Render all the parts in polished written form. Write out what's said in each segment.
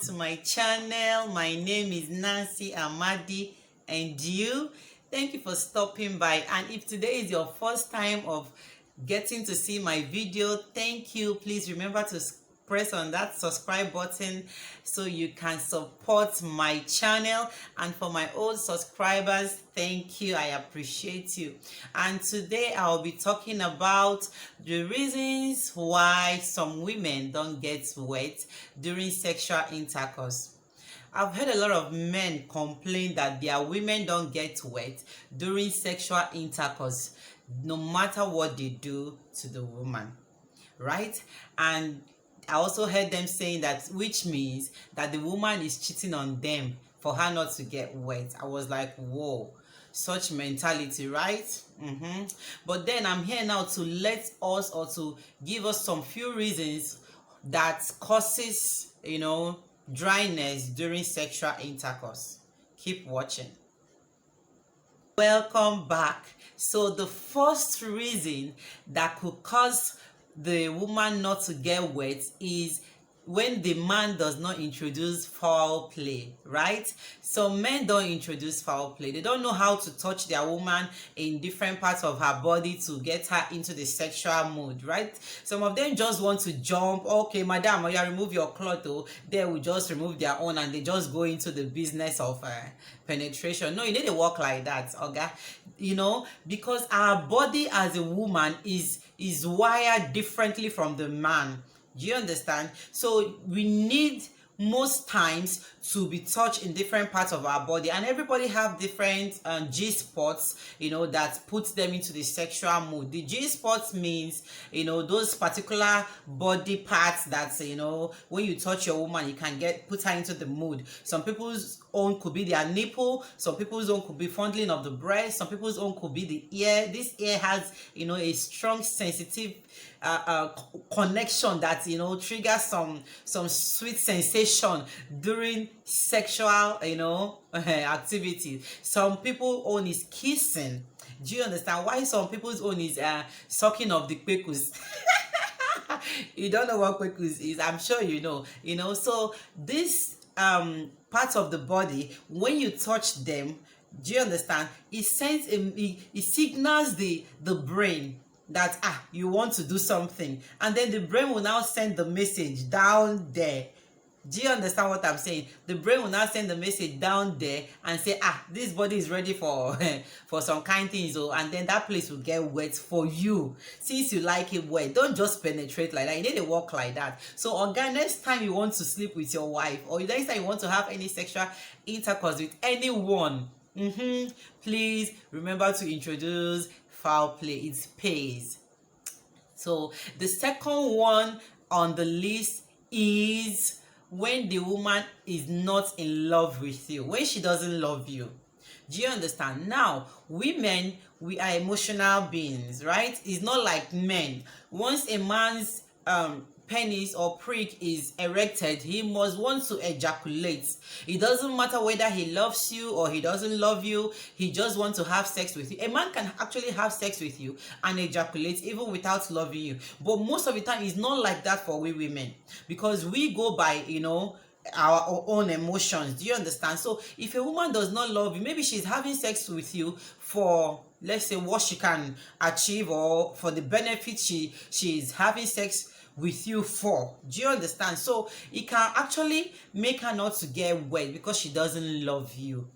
to my channel. My name is Nancy Amadi, and you, thank you for stopping by. And if today is your first time of getting to see my video, thank you. Please remember to press on that subscribe button so you can support my channel. And for my old subscribers, thank you, I appreciate you. And today I'll be talking about the reasons why some women don't get wet during sexual intercourse. I've heard a lot of men complain that their women don't get wet during sexual intercourse, no matter what they do to the woman, right? And I also heard them saying that, which means that the woman is cheating on them for her not to get wet. I was like, whoa, such mentality, right? But then I'm here now to let us, or to give us some few reasons that causes, dryness during sexual intercourse. Keep watching. Welcome back. So the first reason that could cause the woman not to get wet is when the man does not introduce foul play, right? Some men don't introduce foul play. They don't know how to touch their woman in different parts of her body to get her into the sexual mood, right? Some of them just want to jump. Okay, madam, you remove your cloth. Oh, they will just remove their own and they just go into the business of penetration. No, you need to walk like that, okay? Because our body as a woman is wired differently from the man. Do you understand? So we need most times to be touched in different parts of our body, and everybody have different G spots, that puts them into the sexual mood. The G spots means, those particular body parts that, when you touch your woman, you can put her into the mood. Some people's own could be their nipple, some people's own could be fondling of the breast, some people's own could be the ear. This ear has, a strong sensitive connection that triggers some sweet sensation during sexual activity. Some people own is kissing. Do you understand why some people's own is sucking of the kwekus? You don't know what kwekus is, I'm sure you know. So this part of the body, when you touch them, do you understand, it sends it signals the brain that you want to do something, and then the brain will now send the message down there. Do you understand what I'm saying? The brain will now send the message down there and say, this body is ready for for some kind things, and then that place will get wet for you. Since you like it wet, don't just penetrate like that. You need to walk like that. So again, next time you want to sleep with your wife, or next time you want to have any sexual intercourse with anyone, please remember to introduce foul play. It pays. So the second one on the list is when the woman is not in love with you, when she doesn't love you. Do you understand? Now, women, we are emotional beings, right? It's not like men. Once a man's penis or prick is erected, he must want to ejaculate. It doesn't matter whether he loves you or he doesn't love you, he just wants to have sex with you. A man can actually have sex with you and ejaculate even without loving you, but most of the time it's not like that for we women, because we go by our own emotions. Do you understand? So if a woman does not love you, maybe she's having sex with you for, let's say, what she can achieve, or for the benefit she's having sex with you for. Do you understand? So it can actually make her not to get wet because she doesn't love you.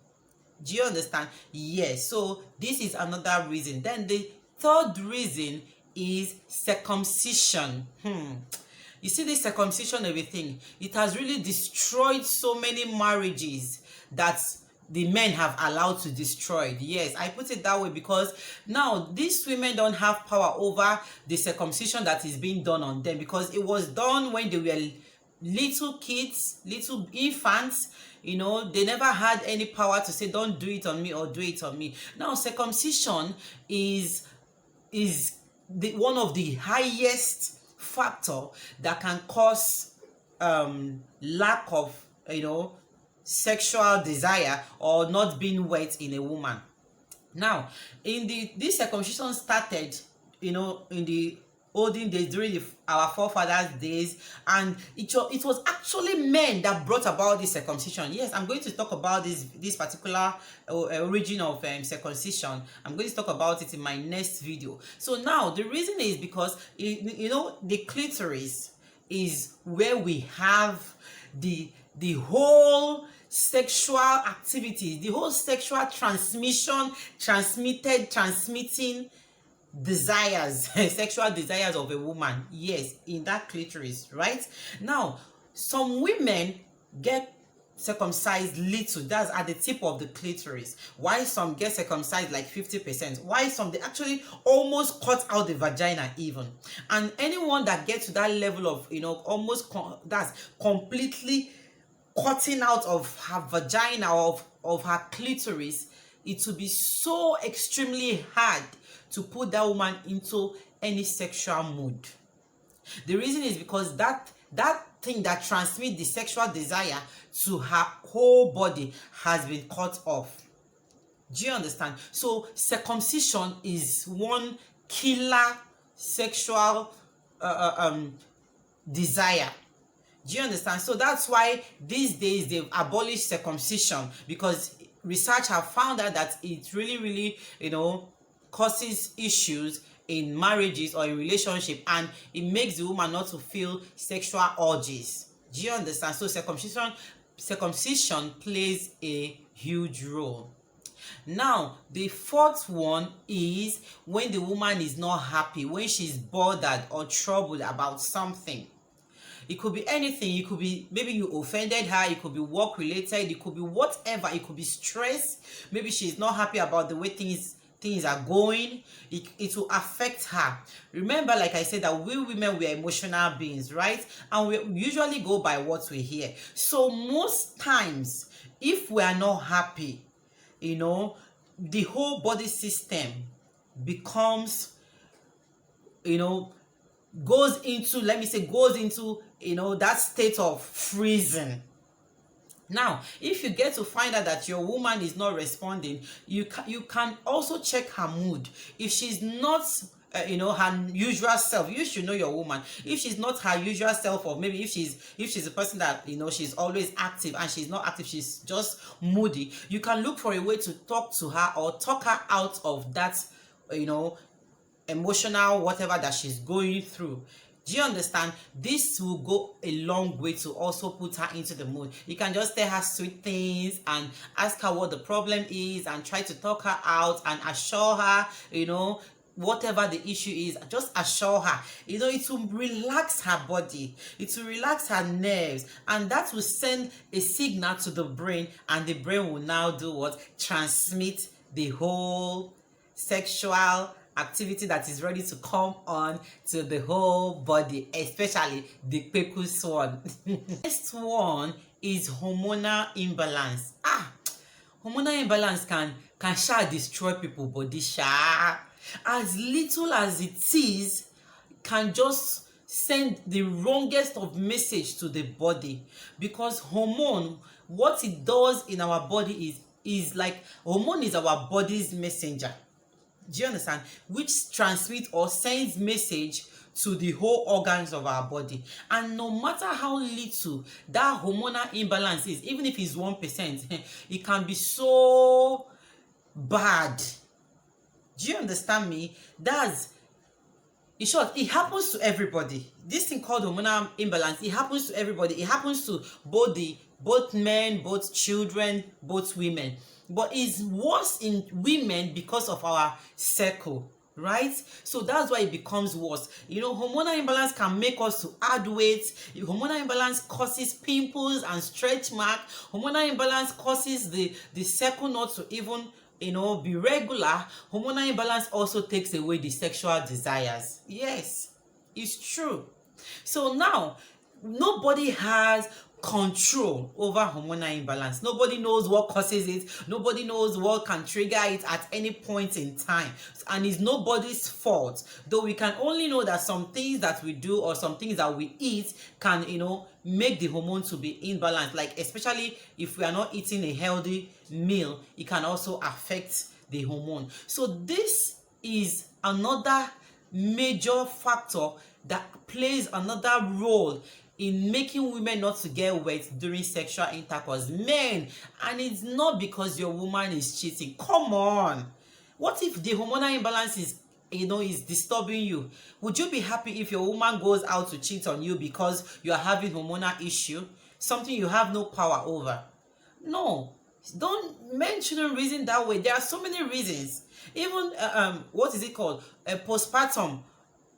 Do you understand? Yes. So this is another reason. Then the third reason is circumcision. You see, this circumcision, everything, it has really destroyed so many marriages that the men have allowed to destroy. Yes, I put it that way because now these women don't have power over the circumcision that is being done on them, because it was done when they were little kids, little infants. They never had any power to say, don't do it on me or do it on me. Now circumcision is one of the highest factor that can cause lack of sexual desire or not being wet in a woman. Now, this circumcision started, in the olden days, during our forefathers days, and it was actually men that brought about this circumcision. Yes, I'm going to talk about this particular origin of circumcision. I'm going to talk about it in my next video. So now the reason is because the clitoris is where we have the whole sexual activity, the whole sexual transmitting desires, sexual desires of a woman. Yes, in that clitoris, right? Now, some women get circumcised little, that's at the tip of the clitoris, while some get circumcised like 50%, while some they actually almost cut out the vagina even. And anyone that gets to that level of that's completely cutting out of her vagina, of her clitoris, it will be so extremely hard to put that woman into any sexual mood. The reason is because that thing that transmits the sexual desire to her whole body has been cut off. Do you understand? So circumcision is one killer sexual desire. Do you understand? So that's why these days they've abolished circumcision, because research have found out that it really causes issues in marriages or in relationship, and it makes the woman not to feel sexual urges. Do you understand? So circumcision plays a huge role. Now, the fourth one is when the woman is not happy, when she's bothered or troubled about something. It could be anything. It could be maybe you offended her. It could be work related. It could be whatever. It could be stress. Maybe she's not happy about the way things are going. It will affect her. Remember, like I said, that we women, we are emotional beings, right? And we usually go by what we hear. So most times, if we are not happy, the whole body system becomes, goes into that state of freezing. Now, if you get to find out that your woman is not responding, you can also check her mood. If she's not her usual self, you should know your woman. If she's not her usual self, or maybe if she's a person that she's always active and she's not active, she's just moody, you can look for a way to talk to her or talk her out of that emotional whatever that she's going through. Do you understand? This will go a long way to also put her into the mood. You can just tell her sweet things and ask her what the problem is and try to talk her out and assure her, whatever the issue is, just assure her. It will relax her body. It will relax her nerves, and that will send a signal to the brain, and the brain will now do what? Transmit the whole sexual activity that is ready to come on to the whole body, especially the pecus one. Next one is hormonal imbalance. Hormonal imbalance can destroy people body. As little as it is, can just send the wrongest of message to the body, because hormone, what it does in our body is like, hormone is our body's messenger. Do you understand? Which transmits or sends message to the whole organs of our body. And no matter how little that hormonal imbalance is, even if it's 1%, it can be so bad. Do you understand me? In short, it happens to everybody. This thing called hormonal imbalance, it happens to everybody. It happens to both men, both children, both women. But it's worse in women because of our cycle, right? So that's why it becomes worse. Hormonal imbalance can make us to add weight. Hormonal imbalance causes pimples and stretch marks. Hormonal imbalance causes the cycle not to even be regular. Hormonal imbalance also takes away the sexual desires. Yes, it's true. So now, nobody has control over hormonal imbalance. Nobody knows what causes it. Nobody knows what can trigger it at any point in time. And it's nobody's fault. Though we can only know that some things that we do or some things that we eat can, make the hormone to be imbalanced. Like, especially if we are not eating a healthy meal, it can also affect the hormone. So this is another major factor that plays another role in making women not to get wet during sexual intercourse. Men, and it's not because your woman is cheating. Come on. What if the hormonal imbalance is disturbing you? Would you be happy if your woman goes out to cheat on you because you are having hormonal issue, something you have no power over? No. Don't Men shouldn't reason that way. There are so many reasons. Even what is it called, postpartum,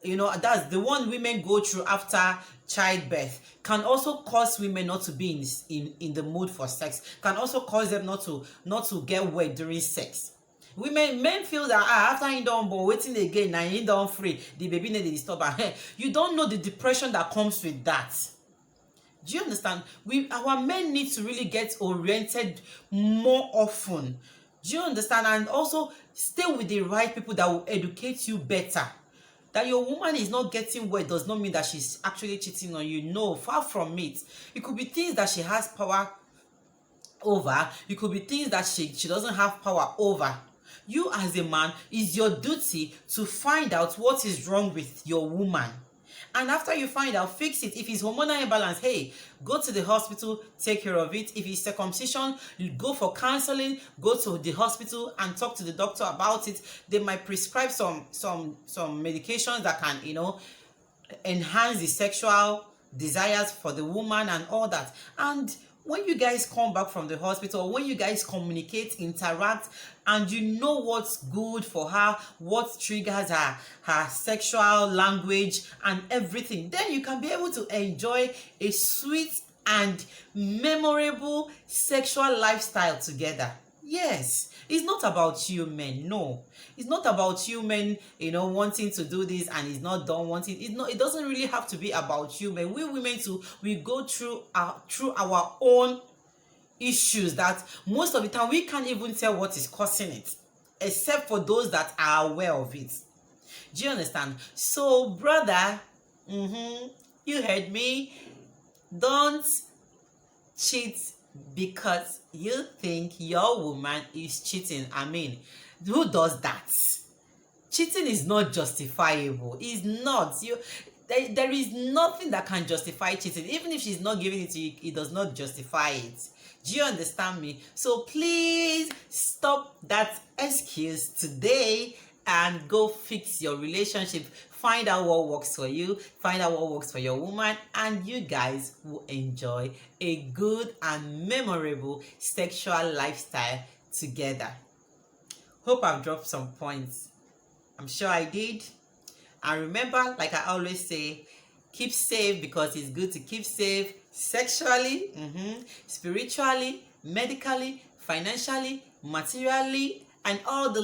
that's the one women go through after childbirth, can also cause women not to be in the mood for sex, can also cause them not to get wet during sex. Men feel that after he don born, waiting again, now he don free, the baby no dey disturb am. You don't know the depression that comes with that. Do you understand? Our men need to really get oriented more often. Do you understand? And also stay with the right people that will educate you better. That your woman is not getting wet does not mean that she's actually cheating on you. No, far from it. It could be things that she has power over. It could be things that she doesn't have power over. You as a man, it's your duty to find out what is wrong with your woman. And after you find out, fix it. If it's hormonal imbalance, hey, go to the hospital, take care of it. If it's circumcision, you go for counseling, go to the hospital and talk to the doctor about it. They might prescribe some medications that can, enhance the sexual desires for the woman and all that. And when you guys come back from the hospital, when you guys communicate, interact, and you know what's good for her, what triggers her sexual language and everything, then you can be able to enjoy a sweet and memorable sexual lifestyle together. Yes, it's not about you men. No, it's not about you men, wanting to do this and it's not done wanting. It doesn't really have to be about you men. We women too, we go through our own issues that most of the time we can't even tell what is causing it, except for those that are aware of it. Do you understand? So brother, you heard me. Don't cheat because you think your woman is cheating. I mean, who does that? Cheating is not justifiable. It's not. There is nothing that can justify cheating. Even if she's not giving it to you, it does not justify it. Do you understand me? So please stop that excuse today and go fix your relationship. Find out what works for you, find out what works for your woman, and you guys will enjoy a good and memorable sexual lifestyle together. Hope I've dropped some points. I'm sure I did. And remember, like I always say, keep safe, because it's good to keep safe sexually, spiritually, medically, financially, materially, and all the